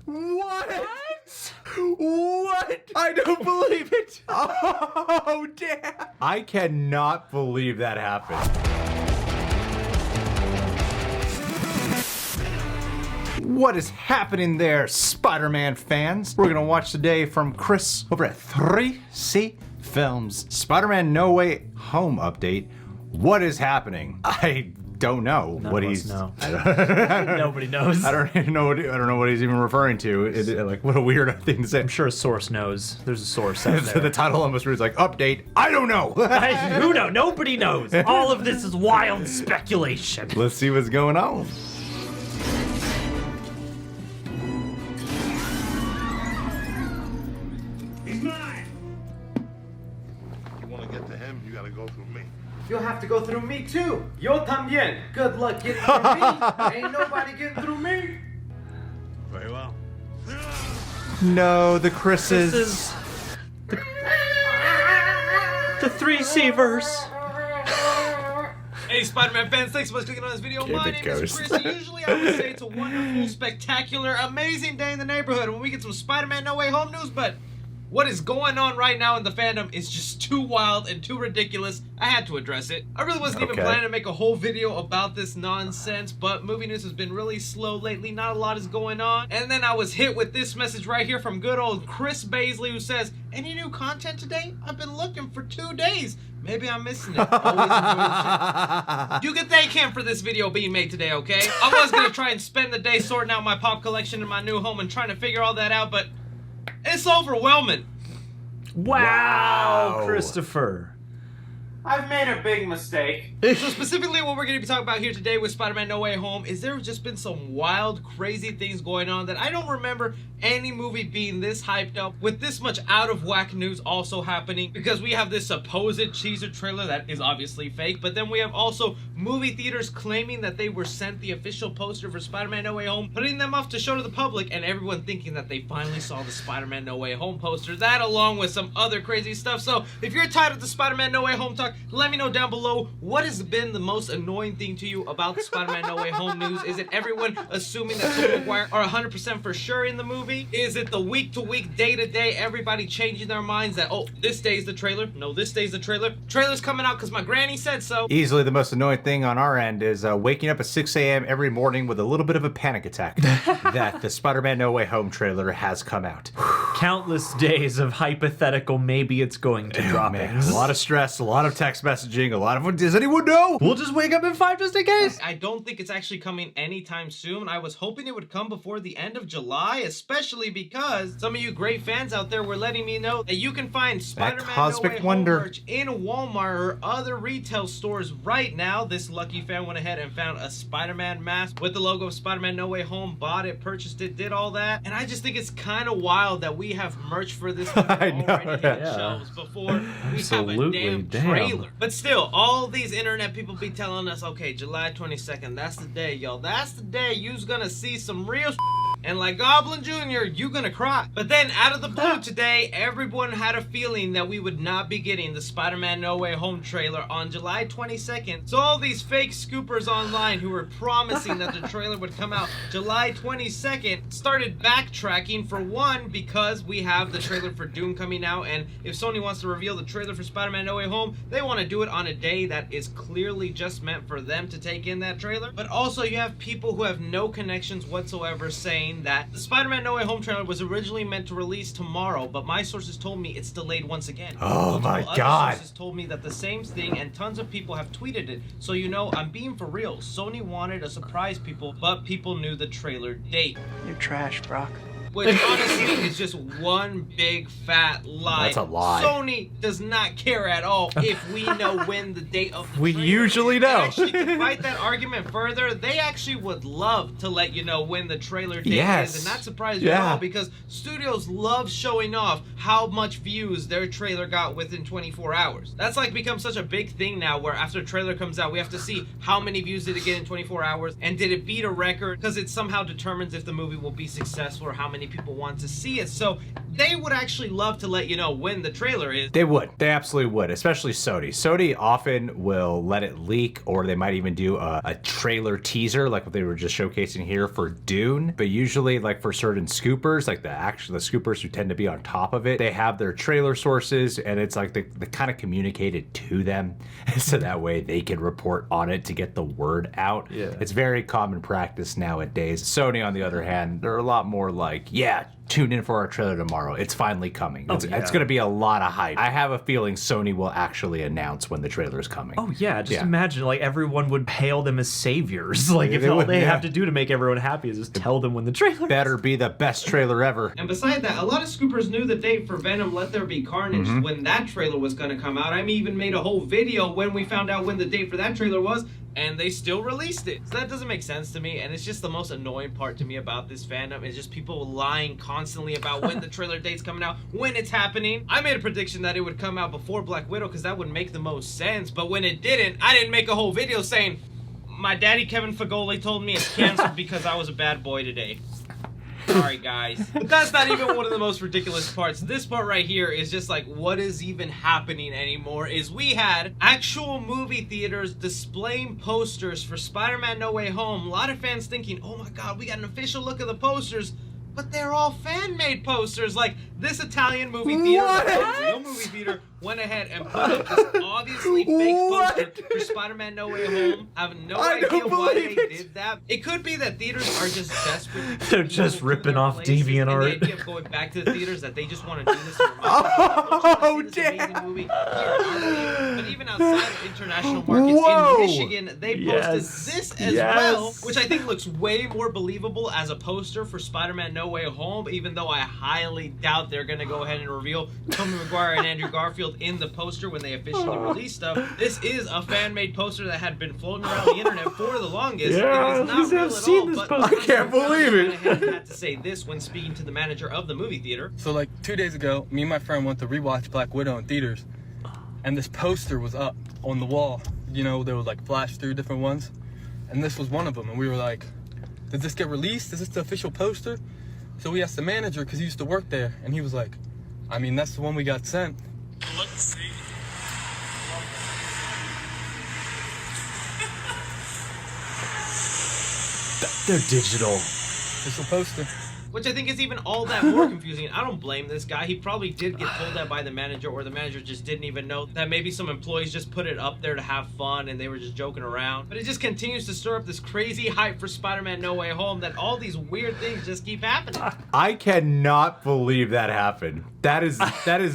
What? What? I don't believe it. Oh, damn. I cannot believe that happened. What is happening there, Spider-Man fans? We're gonna watch today from Chris over at 3C Films. Spider-Man No Way Home update. What is happening? I don't know what he's. Nobody knows. I don't even know. I don't know what he's even referring to. Like, what a weird thing to say. I'm sure a source knows. There's a source out there. The title almost reads like update. I don't know. Who knows? Nobody knows. All of this is wild speculation. Let's see what's going on. He's mine. You want to get to him? You got to go through me. You'll have to go through me too. Yo también. Good luck getting through me. Ain't nobody getting through me. Very well. No, the Chris's. This is the 3C verse. Hey Spider-Man fans, thanks so much for clicking on this video. My name is Chris. Usually I would say it's a wonderful, spectacular, amazing day in the neighborhood when we get some Spider-Man No Way Home news, but what is going on right now in the fandom is just too wild and too ridiculous. I had to address it. I really wasn't even planning to make a whole video about this nonsense, but movie news has been really slow lately. Not a lot is going on. And then I was hit with this message right here from good old Chris Baisley, who says, "Any new content today? I've been looking for 2 days. Maybe I'm missing it." Always enjoy the show. You can thank him for this video being made today, okay? I was gonna try and spend the day sorting out my pop collection in my new home and trying to figure all that out, but it's overwhelming. Wow, Christopher. I've made a big mistake. So specifically what we're going to be talking about here today with Spider-Man No Way Home is there have just been some wild, crazy things going on that I don't remember any movie being this hyped up with this much out of whack news also happening, because we have this supposed teaser trailer that is obviously fake, but then we have also movie theaters claiming that they were sent the official poster for Spider-Man No Way Home, putting them off to show to the public, and everyone thinking that they finally saw the Spider-Man No Way Home poster. That along with some other crazy stuff. So if you're tired of the Spider-Man No Way Home talk, let me know down below what has been the most annoying thing to you about the Spider-Man No Way Home news. Is it everyone assuming that Tobey Maguire are 100% for sure in the movie? Is it the week-to-week, day-to-day, everybody changing their minds that, oh, this day's the trailer, no, this day's the trailer, trailer's coming out because my granny said so? Easily the most annoying thing on our end is waking up at 6 a.m. every morning with a little bit of a panic attack that the Spider-Man No Way Home trailer has come out. Countless days of hypothetical maybe it's going to drop. A lot of stress, a lot of text messaging, a lot of, does anyone know? We'll just wake up in 5 just in case. I don't think it's actually coming anytime soon. I was hoping it would come before the end of July, especially because some of you great fans out there were letting me know that you can find Spider-Man No Way Home merch in Walmart or other retail stores right now. This lucky fan went ahead and found a Spider-Man mask with the logo of Spider-Man No Way Home, bought it, purchased it, did all that. And I just think it's kind of wild that we have merch for this movie already on shelves before we have a damn trailer. But still, all these internet people be telling us, okay, July 22nd, that's the day, y'all. That's the day you's gonna see some real and like Goblin Jr., you gonna cry. But then out of the blue today, everyone had a feeling that we would not be getting the Spider-Man No Way Home trailer on July 22nd. So all these fake scoopers online who were promising that the trailer would come out July 22nd started backtracking, for one, because we have the trailer for Doom coming out, and if Sony wants to reveal the trailer for Spider-Man No Way Home, they want to do it on a day that is clearly just meant for them to take in that trailer. But also you have people who have no connections whatsoever saying that the Spider-Man No Way Home trailer was originally meant to release tomorrow, but my sources told me it's delayed once again. Oh my God. Other sources told me that the same thing, and tons of people have tweeted it. So you know, I'm being for real. Sony wanted to surprise people, but people knew the trailer date. You're trash, Brock. Which honestly is just one big fat lie. That's a lie. Sony does not care at all if we know when the date of the We trailer usually is. know. Actually, to fight that argument further, they actually would love to let you know when the trailer date is, and not surprise you at all, because studios love showing off how much views their trailer got within 24 hours. That's like become such a big thing now, where after a trailer comes out, we have to see how many views did it get in 24 hours, and did it beat a record, because it somehow determines if the movie will be successful or how many many people want to see it. So they would actually love to let you know when the trailer is. They would. They absolutely would, especially Sony. Sony often will let it leak, or they might even do a trailer teaser, like what they were just showcasing here for Dune. But usually, like for certain scoopers, like the scoopers who tend to be on top of it, they have their trailer sources, and it's like they kind of communicate it to them, so that way they can report on it to get the word out. Yeah. It's very common practice nowadays. Sony, on the other hand, they're a lot more like, yeah, tune in for our trailer tomorrow. It's finally coming. It's going to be a lot of hype. I have a feeling Sony will actually announce when the trailer is coming. Oh yeah, just imagine like everyone would hail them as saviors. Like if all they have to do to make everyone happy is just tell them when the trailer better be the best trailer ever. And beside that, a lot of scoopers knew the date for Venom Let There Be Carnage when that trailer was going to come out. I even made a whole video when we found out when the date for that trailer was, and they still released it. So that doesn't make sense to me, and it's just the most annoying part to me about this fandom is just people lying constantly about when the trailer date's coming out, when it's happening. I made a prediction that it would come out before Black Widow because that would make the most sense, but when it didn't, I didn't make a whole video saying, my daddy Kevin Fagoli told me it's canceled because I was a bad boy today. Sorry, guys. But that's not even one of the most ridiculous parts. This part right here is just like, what is even happening anymore? Is we had actual movie theaters displaying posters for Spider-Man No Way Home. A lot of fans thinking, oh my god, we got an official look of the posters. But they're all fan-made posters. Like, this Italian movie theater, a real movie theater, went ahead and put up this obviously fake poster for Spider-Man No Way Home. I have no idea why they did that. It could be that theaters are just desperate. They're just ripping off DeviantArt. The idea of going back to the theaters that they just want to do this. Oh, damn! Movie here in our theater. But even outside of international markets, in Michigan, they posted this as well, which I think looks way more believable as a poster for Spider-Man No Way Home, even though I highly doubt they're going to go ahead and reveal Tobey Maguire and Andrew Garfield in the poster when they officially release stuff. This is a fan-made poster that had been floating around the internet for the longest. Yeah, it is not real at all, but I can't believe it. I had to say this when speaking to the manager of the movie theater. So like 2 days ago, me and my friend went to rewatch Black Widow in theaters, and this poster was up on the wall. You know, there was like flash through different ones, and this was one of them. And we were like, did this get released? Is this the official poster? So we asked the manager, because he used to work there, and he was like, I mean, that's the one we got sent. Let's see. They're digital. Official poster. Which I think is even all that more confusing. I don't blame this guy. He probably did get told that by the manager, or the manager just didn't even know that maybe some employees just put it up there to have fun and they were just joking around. But it just continues to stir up this crazy hype for Spider-Man No Way Home that all these weird things just keep happening. I cannot believe that happened. That is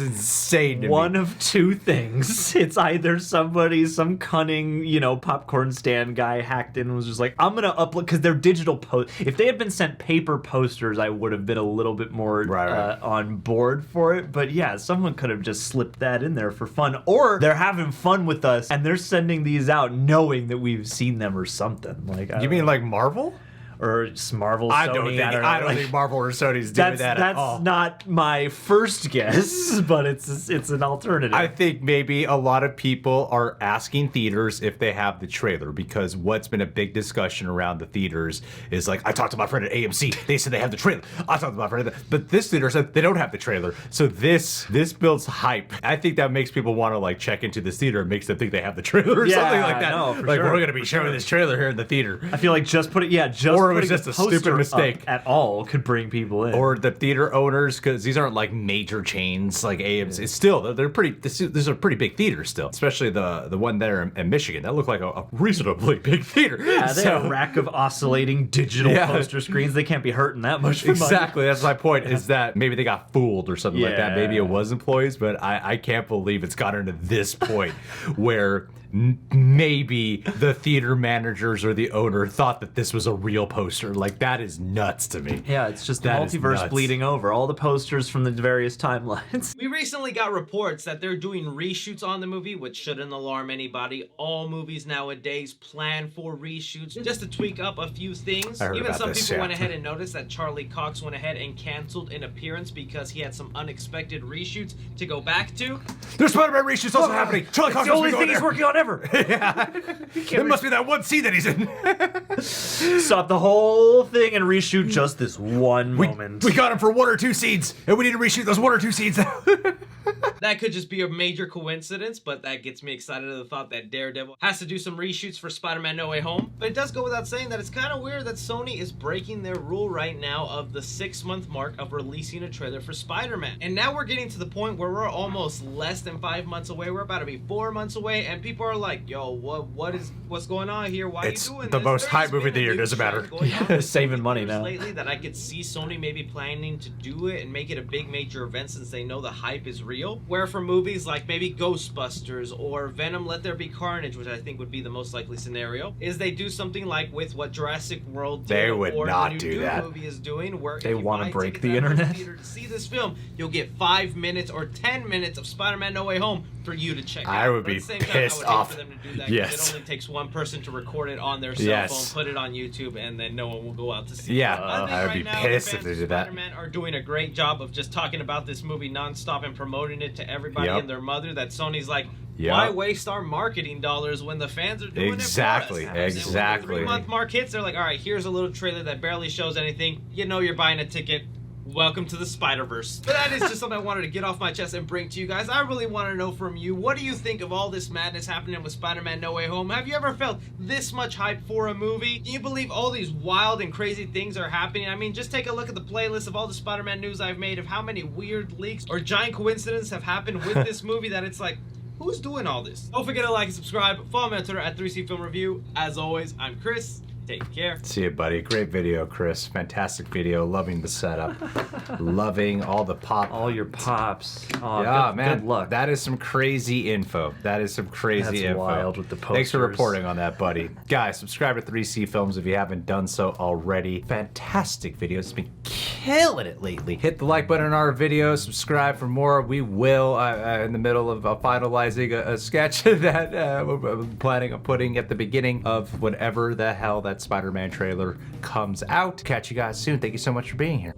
insane to me. One of two things. It's either some cunning, popcorn stand guy hacked in and was just like, I'm going to upload, because they're digital if they had been sent paper posters, I would have been a little bit more on board for it. But yeah, someone could have just slipped that in there for fun. Or they're having fun with us and they're sending these out knowing that we've seen them or something. Like, you mean like Marvel? Or Marvel, Sony. I don't think Marvel or Sony's doing that at all. That's not my first guess, but it's an alternative. I think maybe a lot of people are asking theaters if they have the trailer, because what's been a big discussion around the theaters is like, I talked to my friend at AMC, they said they have the trailer. I talked to my friend, but this theater said they don't have the trailer. So this builds hype. I think that makes people want to like check into this theater and makes them think they have the trailer or something like that. No, like we're going to be showing this trailer here in the theater. I feel like or it was just a stupid mistake at all could bring people in. Or the theater owners, because these aren't like major chains like AMC. It's still, they're pretty. These are pretty big theaters still, especially the one there in Michigan. That looked like a reasonably big theater. Yeah, they have a rack of oscillating digital poster screens. They can't be hurting that much. Exactly. That's my point. Is that maybe they got fooled or something like that. Maybe it was employees, but I can't believe it's gotten to this point where maybe the theater managers or the owner thought that this was a real poster. Like, that is nuts to me. Yeah, it's just the multiverse bleeding over. All the posters from the various timelines. We recently got reports that they're doing reshoots on the movie, which shouldn't alarm anybody. All movies nowadays plan for reshoots just to tweak up a few things. Even some people went ahead and noticed that Charlie Cox went ahead and canceled an appearance because he had some unexpected reshoots to go back to. There's Spider-Man reshoots also happening. Charlie Cox the only thing he's working on forever. It must be that one scene that he's in. Stop the whole thing and reshoot just this one moment. We got him for 1 or 2 scenes, and we need to reshoot those 1 or 2 scenes. That could just be a major coincidence, but that gets me excited at the thought that Daredevil has to do some reshoots for Spider-Man No Way Home. But it does go without saying that it's kind of weird that Sony is breaking their rule right now of the 6-month mark of releasing a trailer for Spider-Man. And now we're getting to the point where we're almost less than 5 months away. We're about to be 4 months away, and people are like, yo, what's going on here? Why are you doing the this? most hype There's movie of the been a year, new doesn't matter. trend going on for Saving so many money years now. lately that I could see Sony maybe planning to do it and make it a big major event since they know the hype is real. Where for movies like maybe Ghostbusters or Venom Let There Be Carnage, which I think would be the most likely scenario, is they do something like with what Jurassic World did, They would or not the new do Doom that. movie is doing, where They if you wanna buy break tickets the at a movie internet. theater to see this film, you'll get 5 minutes or 10 minutes of Spider-Man No Way Home for you to check out. I would But at be the same time, pissed I would hate off. for them to do that, 'cause Yes. it only takes one person to record it on their cell Yes. phone, put it on YouTube, and then no one will go out to see Yeah, it. I think I would right be now, the pissed if fans they of did that. Spider-Man are doing a great job of just talking about this movie nonstop and promoting it to everybody Yep. and their mother. That Sony's like, Yep. why waste our marketing dollars when the fans are doing Exactly, it for us? exactly. And when the 3-month mark hits, they're like, all right, here's a little trailer that barely shows anything. You know you're buying a ticket. Welcome to the Spider-Verse. But that is just something I wanted to get off my chest and bring to you guys. I really want to know from you, what do you think of all this madness happening with Spider-Man No Way Home? Have you ever felt this much hype for a movie? Do you believe all these wild and crazy things are happening? I mean, just take a look at the playlist of all the Spider-Man news I've made of how many weird leaks or giant coincidences have happened with this movie that it's like, who's doing all this? Don't forget to like and subscribe. Follow me on Twitter at 3C Film Review. As always, I'm Chris. Take care. See you, buddy. Great video, Chris. Fantastic video. Loving the setup. Loving all the pop. All your pops. Oh, Yeah, good, man. Good luck. That is some crazy info. That is some crazy That's info. wild with the Thanks for posters. reporting on that, buddy. Guys, subscribe to 3C Films if you haven't done so already. Fantastic videos. It's been killing it lately. Hit the like button on our video. Subscribe for more. We will, in the middle of finalizing a sketch that we're planning on putting at the beginning of whatever the hell that Spider-Man trailer comes out. Catch you guys soon. Thank you so much for being here.